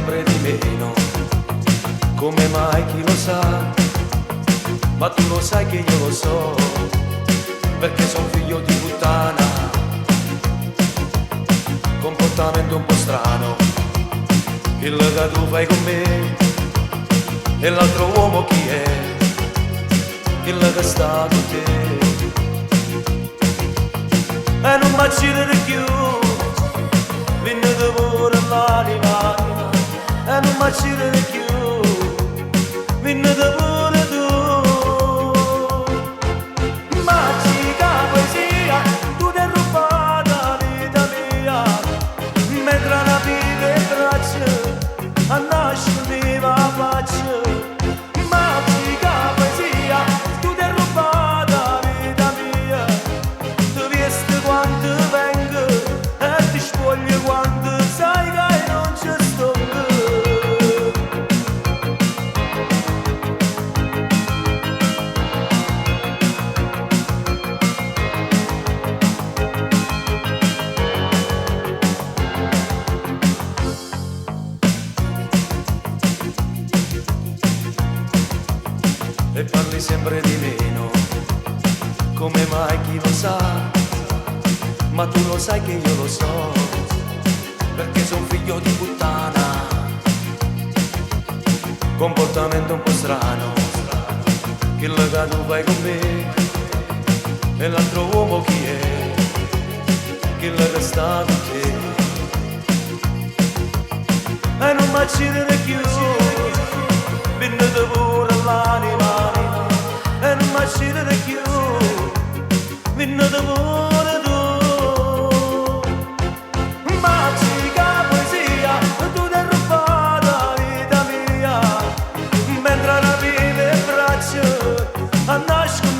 sempre di meno, come mai chi lo sa, ma tu lo sai che io lo so, perché sono figlio di puttana, comportamento un po' strano, il che tu fai con me, e l'altro uomo chi è, il che sta con te, e non mi di più, venite pure l'anima, e non mi di più, venite pure tu. Magica poesia, tu ti hai rubato la vita mia, mentre la vita e braccia, a nascere la faccia. Magica poesia, tu ti hai rubato la vita mia, tu visti quando vengo e ti spoglio quando sai che non ci sto più. E parli sempre di meno, come mai chi lo sa, ma tu lo sai che io lo so, perché sono figlio di puttana, comportamento un po' strano, che che tu fai con me, e l'altro uomo chi è, che che sta con te, e non mi di più, venite pure l'anima, e non mi di più, venite pure tu. Magica poesia, tu ti hai rubato la vita mia, mentre la vita e braccia a nascere